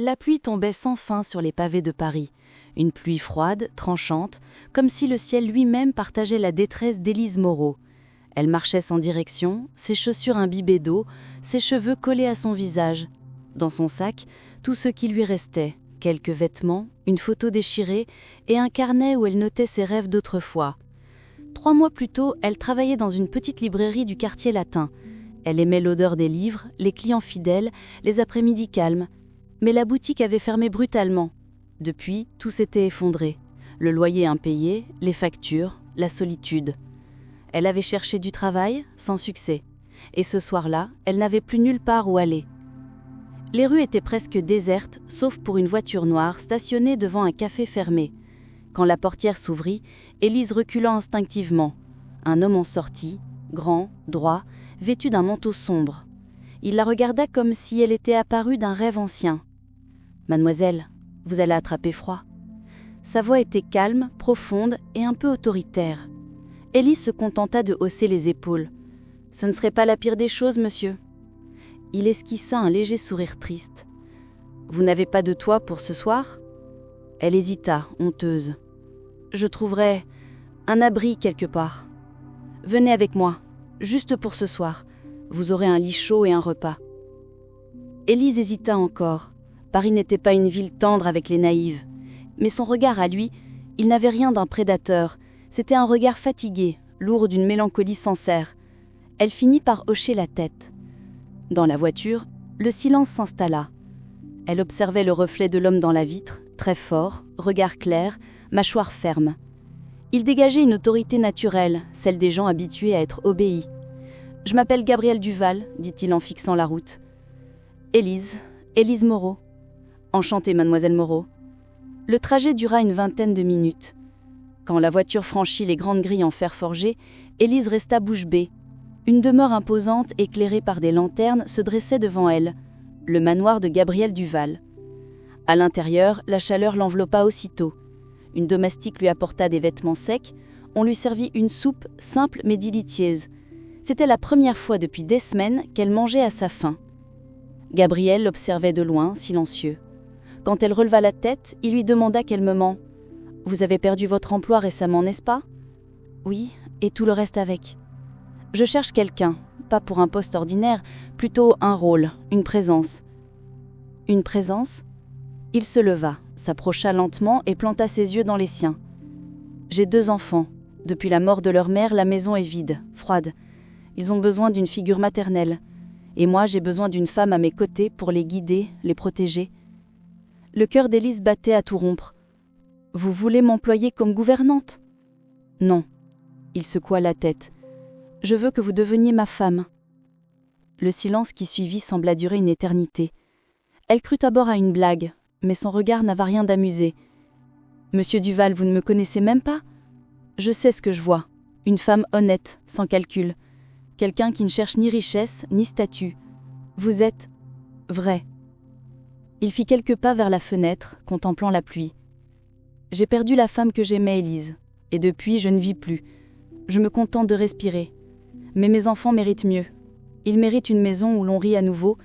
La pluie tombait sans fin sur les pavés de Paris, une pluie froide, tranchante, comme si le ciel lui-même partageait la détresse d'Élise Moreau. Elle marchait sans direction, ses chaussures imbibées d'eau, ses cheveux collés à son visage. Dans son sac, tout ce qui lui restait, quelques vêtements, une photo déchirée et un carnet où elle notait ses rêves d'autrefois. 3 mois plus tôt, elle travaillait dans une petite librairie du quartier latin. Elle aimait l'odeur des livres, les clients fidèles, les après-midi calmes. Mais la boutique avait fermé brutalement. Depuis, tout s'était effondré. Le loyer impayé, les factures, la solitude. Elle avait cherché du travail, sans succès. Et ce soir-là, elle n'avait plus nulle part où aller. Les rues étaient presque désertes, sauf pour une voiture noire stationnée devant un café fermé. Quand la portière s'ouvrit, Élise recula instinctivement. Un homme en sortit, grand, droit, vêtu d'un manteau sombre. Il la regarda comme si elle était apparue d'un rêve ancien. « Mademoiselle, vous allez attraper froid. » Sa voix était calme, profonde et un peu autoritaire. Élise se contenta de hausser les épaules. « Ce ne serait pas la pire des choses, monsieur. » Il esquissa un léger sourire triste. « Vous n'avez pas de toit pour ce soir ?» Elle hésita, honteuse. « Je trouverai un abri quelque part. Venez avec moi, juste pour ce soir. Vous aurez un lit chaud et un repas. » Élise hésita encore. Paris n'était pas une ville tendre avec les naïves. Mais son regard à lui, il n'avait rien d'un prédateur. C'était un regard fatigué, lourd d'une mélancolie sincère. Elle finit par hocher la tête. Dans la voiture, le silence s'installa. Elle observait le reflet de l'homme dans la vitre, très fort, regard clair, mâchoire ferme. Il dégageait une autorité naturelle, celle des gens habitués à être obéis. « Je m'appelle Gabriel Duval », dit-il en fixant la route. « Élise Moreau. » « Enchantée, mademoiselle Moreau. » Le trajet dura une vingtaine de minutes. Quand la voiture franchit les grandes grilles en fer forgé, Élise resta bouche bée. Une demeure imposante, éclairée par des lanternes, se dressait devant elle, le manoir de Gabriel Duval. À l'intérieur, la chaleur l'enveloppa aussitôt. Une domestique lui apporta des vêtements secs, on lui servit une soupe simple mais délicieuse. C'était la première fois depuis des semaines qu'elle mangeait à sa faim. Gabriel l'observait de loin, silencieux. Quand elle releva la tête, il lui demanda calmement « Vous avez perdu votre emploi récemment, n'est-ce pas ?»« Oui, et tout le reste avec. »« Je cherche quelqu'un, pas pour un poste ordinaire, plutôt un rôle, une présence. »« Une présence ?» Il se leva, s'approcha lentement et planta ses yeux dans les siens. « J'ai 2 enfants. Depuis la mort de leur mère, la maison est vide, froide. Ils ont besoin d'une figure maternelle. Et moi, j'ai besoin d'une femme à mes côtés pour les guider, les protéger. » Le cœur d'Élise battait à tout rompre. « Vous voulez m'employer comme gouvernante ?»« Non. » Il secoua la tête. « Je veux que vous deveniez ma femme. » Le silence qui suivit sembla durer une éternité. Elle crut d'abord à une blague, mais son regard n'ava rien d'amusé. « Monsieur Duval, vous ne me connaissez même pas ? Je sais ce que je vois. Une femme honnête, sans calcul. Quelqu'un qui ne cherche ni richesse, ni statut. Vous êtes vrai. » Il fit quelques pas vers la fenêtre, contemplant la pluie. « J'ai perdu la femme que j'aimais, Élise, et depuis, je ne vis plus. Je me contente de respirer. Mais mes enfants méritent mieux. Ils méritent une maison où l'on rit à nouveau.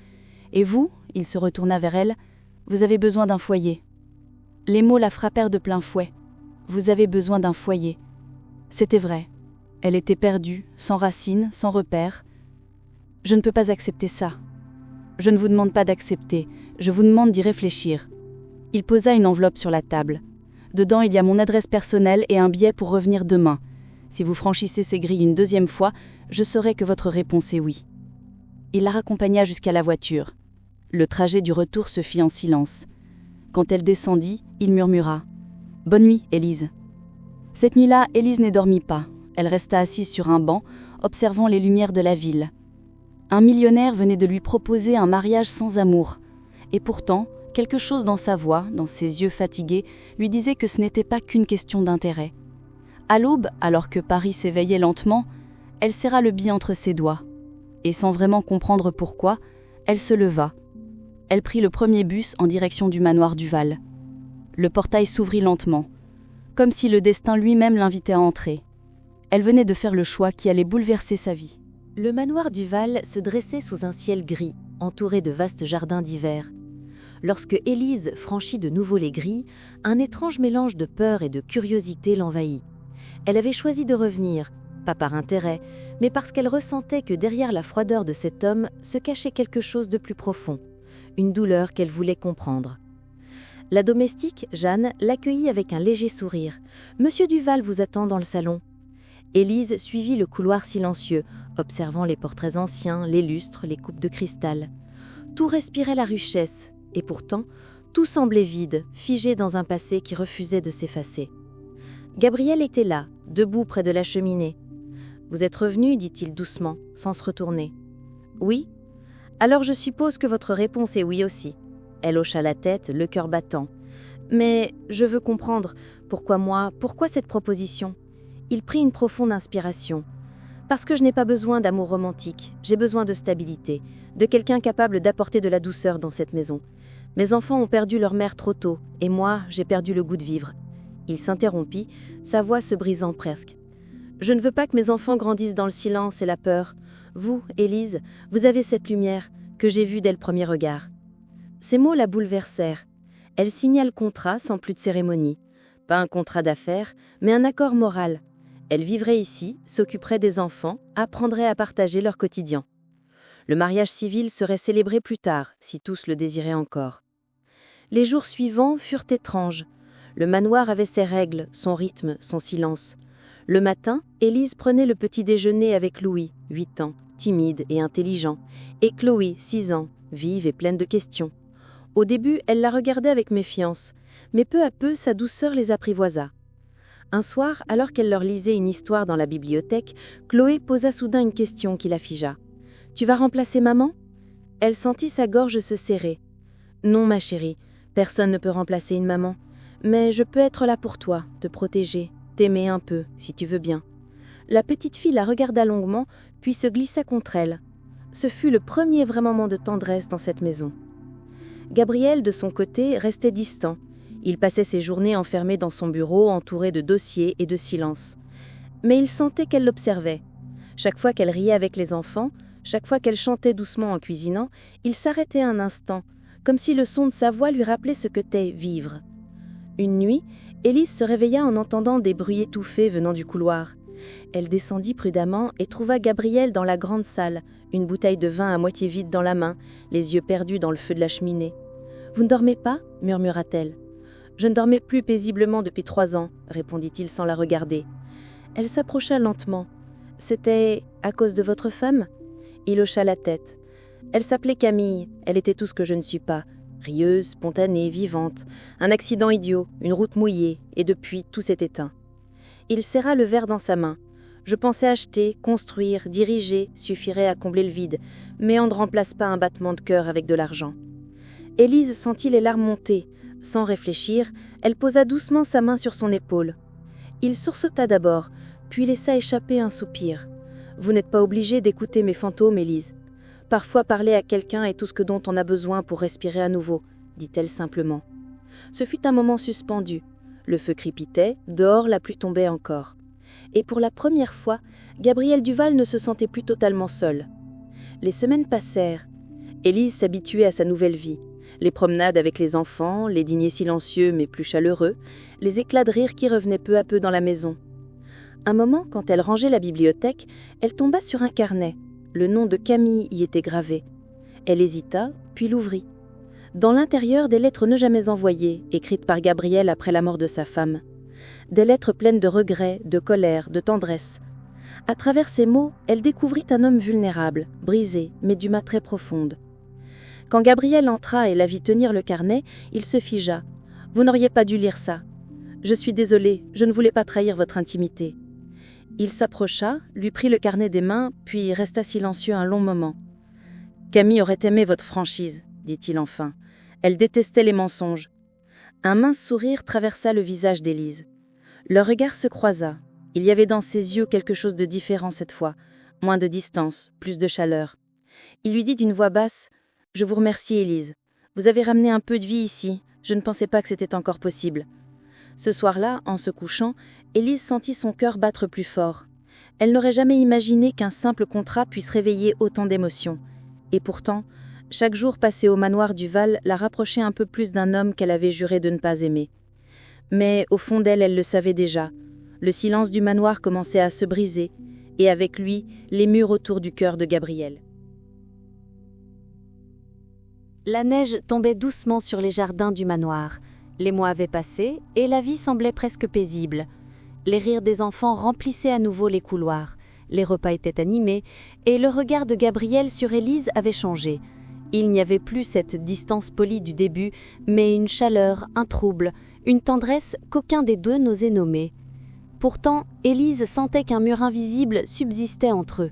Et vous, il se retourna vers elle, vous avez besoin d'un foyer. » Les mots la frappèrent de plein fouet. Vous avez besoin d'un foyer. C'était vrai. Elle était perdue, sans racines, sans repères. Je ne peux pas accepter ça. Je ne vous demande pas d'accepter, je vous demande d'y réfléchir. Il posa une enveloppe sur la table. Dedans, il y a mon adresse personnelle et un billet pour revenir demain. Si vous franchissez ces grilles une 2e fois, je saurai que votre réponse est oui. Il la raccompagna jusqu'à la voiture. Le trajet du retour se fit en silence. Quand elle descendit, il murmura « Bonne nuit, Élise. » Cette nuit-là, Élise ne dormit pas. Elle resta assise sur un banc, observant les lumières de la ville. Un millionnaire venait de lui proposer un mariage sans amour. Et pourtant, quelque chose dans sa voix, dans ses yeux fatigués, lui disait que ce n'était pas qu'une question d'intérêt. À l'aube, alors que Paris s'éveillait lentement, elle serra le billet entre ses doigts. Et sans vraiment comprendre pourquoi, elle se leva. Elle prit le premier bus en direction du manoir Duval. Le portail s'ouvrit lentement, comme si le destin lui-même l'invitait à entrer. Elle venait de faire le choix qui allait bouleverser sa vie. Le manoir Duval se dressait sous un ciel gris, entouré de vastes jardins d'hiver. Lorsque Élise franchit de nouveau les grilles, un étrange mélange de peur et de curiosité l'envahit. Elle avait choisi de revenir, pas par intérêt, mais parce qu'elle ressentait que derrière la froideur de cet homme se cachait quelque chose de plus profond, une douleur qu'elle voulait comprendre. La domestique, Jeanne, l'accueillit avec un léger sourire. « Monsieur Duval vous attend dans le salon. » Élise suivit le couloir silencieux, observant les portraits anciens, les lustres, les coupes de cristal. Tout respirait la richesse, et pourtant, tout semblait vide, figé dans un passé qui refusait de s'effacer. Gabriel était là, debout près de la cheminée. « Vous êtes revenu, dit-il doucement, sans se retourner. « Oui. Alors je suppose que votre réponse est oui aussi. » Elle hocha la tête, le cœur battant. « Mais je veux comprendre, pourquoi moi, pourquoi cette proposition ?» Il prit une profonde inspiration. « Parce que je n'ai pas besoin d'amour romantique, j'ai besoin de stabilité, de quelqu'un capable d'apporter de la douceur dans cette maison. Mes enfants ont perdu leur mère trop tôt, et moi, j'ai perdu le goût de vivre. » Il s'interrompit, sa voix se brisant presque. « Je ne veux pas que mes enfants grandissent dans le silence et la peur. Vous, Élise, vous avez cette lumière que j'ai vue dès le premier regard. » Ces mots la bouleversèrent. Elle signa le contrat sans plus de cérémonie. Pas un contrat d'affaires, mais un accord moral. Elle vivrait ici, s'occuperait des enfants, apprendrait à partager leur quotidien. Le mariage civil serait célébré plus tard, si tous le désiraient encore. Les jours suivants furent étranges. Le manoir avait ses règles, son rythme, son silence. Le matin, Élise prenait le petit déjeuner avec Louis, 8 ans, timide et intelligent, et Chloé, 6 ans, vive et pleine de questions. Au début, elle la regardait avec méfiance, mais peu à peu, sa douceur les apprivoisa. Un soir, alors qu'elle leur lisait une histoire dans la bibliothèque, Chloé posa soudain une question qui la figea. « Tu vas remplacer maman ?» Elle sentit sa gorge se serrer. « Non, ma chérie, personne ne peut remplacer une maman. Mais je peux être là pour toi, te protéger, t'aimer un peu, si tu veux bien. » La petite fille la regarda longuement, puis se glissa contre elle. Ce fut le premier vrai moment de tendresse dans cette maison. Gabriel, de son côté, restait distant. Il passait ses journées enfermé dans son bureau, entouré de dossiers et de silence. Mais il sentait qu'elle l'observait. Chaque fois qu'elle riait avec les enfants, chaque fois qu'elle chantait doucement en cuisinant, il s'arrêtait un instant, comme si le son de sa voix lui rappelait ce que t'est vivre. Une nuit, Élise se réveilla en entendant des bruits étouffés venant du couloir. Elle descendit prudemment et trouva Gabriel dans la grande salle, une bouteille de vin à moitié vide dans la main, les yeux perdus dans le feu de la cheminée. « Vous ne dormez pas ?» murmura-t-elle. « Je ne dormais plus paisiblement depuis 3 ans, répondit-il sans la regarder. Elle s'approcha lentement. « C'était à cause de votre femme ?» Il hocha la tête. « Elle s'appelait Camille, elle était tout ce que je ne suis pas. Rieuse, spontanée, vivante. Un accident idiot, une route mouillée, et depuis, tout s'est éteint. » Il serra le verre dans sa main. « Je pensais acheter, construire, diriger, suffirait à combler le vide, mais on ne remplace pas un battement de cœur avec de l'argent. » Élise sentit les larmes monter. Sans réfléchir, elle posa doucement sa main sur son épaule. Il sursauta d'abord, puis laissa échapper un soupir. « Vous n'êtes pas obligée d'écouter mes fantômes, Élise. Parfois parler à quelqu'un est tout ce dont on a besoin pour respirer à nouveau, » dit-elle simplement. Ce fut un moment suspendu. Le feu crépitait, dehors la pluie tombait encore. Et pour la première fois, Gabriel Duval ne se sentait plus totalement seul. Les semaines passèrent. Élise s'habituait à sa nouvelle vie. Les promenades avec les enfants, les dîners silencieux mais plus chaleureux, les éclats de rire qui revenaient peu à peu dans la maison. Un moment, quand elle rangeait la bibliothèque, elle tomba sur un carnet. Le nom de Camille y était gravé. Elle hésita, puis l'ouvrit. Dans l'intérieur, des lettres ne jamais envoyées, écrites par Gabriel après la mort de sa femme. Des lettres pleines de regrets, de colère, de tendresse. À travers ces mots, elle découvrit un homme vulnérable, brisé, mais d'une main très profonde. Quand Gabriel entra et la vit tenir le carnet, il se figea. « Vous n'auriez pas dû lire ça. Je suis désolé, je ne voulais pas trahir votre intimité. » Il s'approcha, lui prit le carnet des mains, puis resta silencieux un long moment. « Camille aurait aimé votre franchise, » dit-il enfin. Elle détestait les mensonges. Un mince sourire traversa le visage d'Élise. Leur regard se croisa. Il y avait dans ses yeux quelque chose de différent cette fois, moins de distance, plus de chaleur. Il lui dit d'une voix basse: « Je vous remercie, Élise. Vous avez ramené un peu de vie ici. Je ne pensais pas que c'était encore possible. » Ce soir-là, en se couchant, Élise sentit son cœur battre plus fort. Elle n'aurait jamais imaginé qu'un simple contrat puisse réveiller autant d'émotions. Et pourtant, Chaque jour passé au manoir du Val la rapprochait un peu plus d'un homme qu'elle avait juré de ne pas aimer. Mais au fond d'elle, elle le savait déjà. Le silence du manoir commençait à se briser, et avec lui, les murs autour du cœur de Gabrielle. La neige tombait doucement sur les jardins du manoir. Les mois avaient passé, et la vie semblait presque paisible. Les rires des enfants remplissaient à nouveau les couloirs. Les repas étaient animés, et le regard de Gabrielle sur Élise avait changé. Il n'y avait plus cette distance polie du début, mais une chaleur, un trouble, une tendresse qu'aucun des deux n'osait nommer. Pourtant, Élise sentait qu'un mur invisible subsistait entre eux.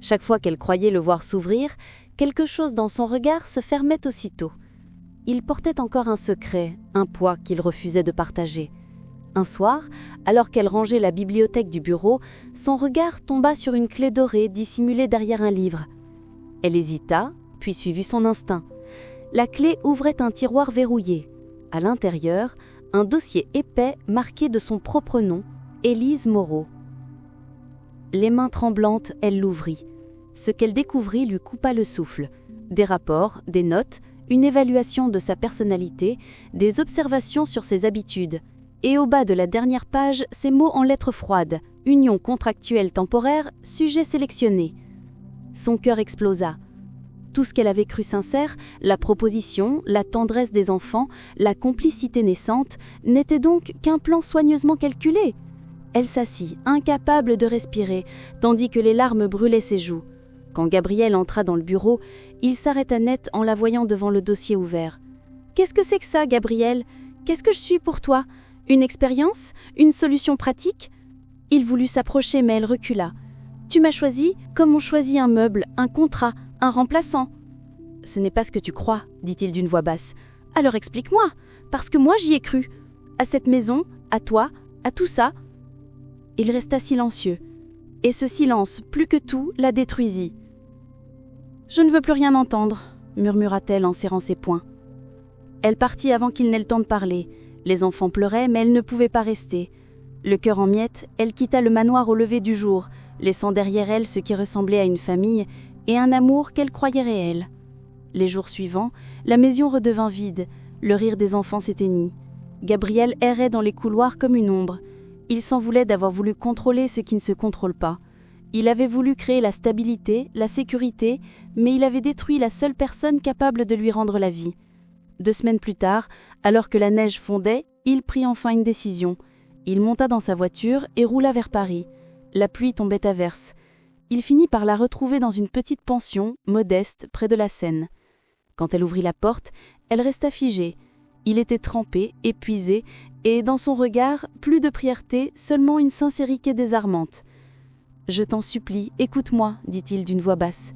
Chaque fois qu'elle croyait le voir s'ouvrir, quelque chose dans son regard se fermait aussitôt. Il portait encore un secret, un poids qu'il refusait de partager. Un soir, alors qu'elle rangeait la bibliothèque du bureau, son regard tomba sur une clé dorée dissimulée derrière un livre. Elle hésita, puis suivit son instinct. La clé ouvrait un tiroir verrouillé. À l'intérieur, un dossier épais marqué de son propre nom, Élise Moreau. Les mains tremblantes, elle l'ouvrit. Ce qu'elle découvrit lui coupa le souffle. Des rapports, des notes, une évaluation de sa personnalité, des observations sur ses habitudes. Et au bas de la dernière page, ces mots en lettres froides. Union contractuelle temporaire, sujet sélectionné. Son cœur explosa. Tout ce qu'elle avait cru sincère, la proposition, la tendresse des enfants, la complicité naissante, n'était donc qu'un plan soigneusement calculé. Elle s'assit, incapable de respirer, tandis que les larmes brûlaient ses joues. Quand Gabrielle entra dans le bureau, il s'arrêta net en la voyant devant le dossier ouvert. « Qu'est-ce que c'est que ça, Gabrielle ? Qu'est-ce que je suis pour toi ? Une expérience ? Une solution pratique ?» Il voulut s'approcher, mais elle recula. « Tu m'as choisi comme on choisit un meuble, un contrat, un remplaçant. »« Ce n'est pas ce que tu crois, dit-il d'une voix basse. Alors explique-moi, parce que moi j'y ai cru. À cette maison, à toi, à tout ça. » Il resta silencieux. Et ce silence, plus que tout, la détruisit. « Je ne veux plus rien entendre, » murmura-t-elle en serrant ses poings. Elle partit avant qu'il n'ait le temps de parler. Les enfants pleuraient, mais elle ne pouvait pas rester. Le cœur en miettes, elle quitta le manoir au lever du jour, laissant derrière elle ce qui ressemblait à une famille et un amour qu'elle croyait réel. Les jours suivants, la maison redevint vide, le rire des enfants s'éteignit. Gabrielle errait dans les couloirs comme une ombre. Il s'en voulait d'avoir voulu contrôler ce qui ne se contrôle pas. Il avait voulu créer la stabilité, la sécurité, mais il avait détruit la seule personne capable de lui rendre la vie. 2 semaines plus tard, alors que la neige fondait, il prit enfin une décision. Il monta dans sa voiture et roula vers Paris. La pluie tombait à verse. Il finit par la retrouver dans une petite pension, modeste, près de la Seine. Quand elle ouvrit la porte, elle resta figée. Il était trempé, épuisé, et dans son regard, plus de prièreté, seulement une sincérité désarmante. « Je t'en supplie, écoute-moi, dit-il d'une voix basse.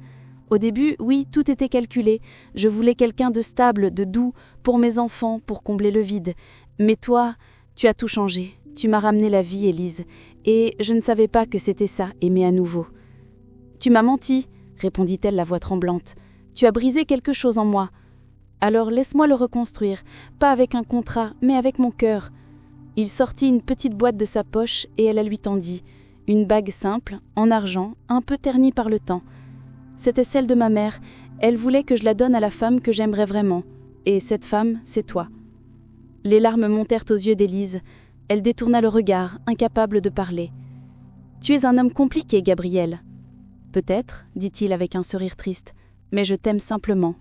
Au début, oui, tout était calculé. Je voulais quelqu'un de stable, de doux, pour mes enfants, pour combler le vide. Mais toi, tu as tout changé. Tu m'as ramené la vie, Élise. Et je ne savais pas que c'était ça, aimer à nouveau. »« Tu m'as menti, » répondit-elle la voix tremblante. « Tu as brisé quelque chose en moi. Alors laisse-moi le reconstruire, pas avec un contrat, mais avec mon cœur. » Il sortit une petite boîte de sa poche et elle la lui tendit. Une bague simple, en argent, un peu ternie par le temps. C'était celle de ma mère. Elle voulait que je la donne à la femme que j'aimerais vraiment. Et cette femme, c'est toi. Les larmes montèrent aux yeux d'Élise. Elle détourna le regard, incapable de parler. « Tu es un homme compliqué, Gabrielle. »« Peut-être, dit-il avec un sourire triste, mais je t'aime simplement. »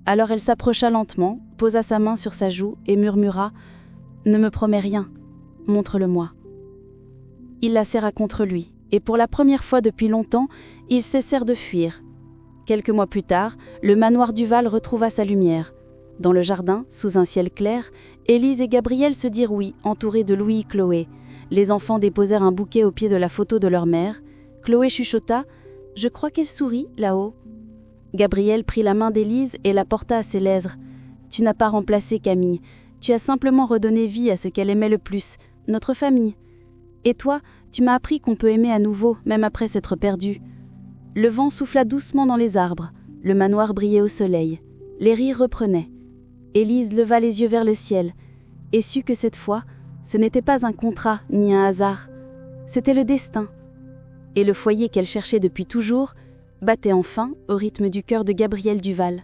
Alors elle s'approcha lentement, posa sa main sur sa joue et murmura « Ne me promets rien, montre-le-moi. » Il la serra contre lui, et pour la première fois depuis longtemps, ils cessèrent de fuir. Quelques mois plus tard, le manoir du Val retrouva sa lumière. Dans le jardin, sous un ciel clair, Élise et Gabrielle se dirent oui, entourés de Louis et Chloé. Les enfants déposèrent un bouquet au pied de la photo de leur mère. Chloé chuchota « Je crois qu'elle sourit, là-haut. » Gabrielle prit la main d'Élise et la porta à ses lèvres. « Tu n'as pas remplacé Camille. Tu as simplement redonné vie à ce qu'elle aimait le plus, notre famille. Et toi, tu m'as appris qu'on peut aimer à nouveau, même après s'être perdu. » Le vent souffla doucement dans les arbres. Le manoir brillait au soleil. Les rires reprenaient. Élise leva les yeux vers le ciel et sut que cette fois, ce n'était pas un contrat ni un hasard. C'était le destin. Et le foyer qu'elle cherchait depuis toujours battait enfin au rythme du cœur de Gabrielle Duval.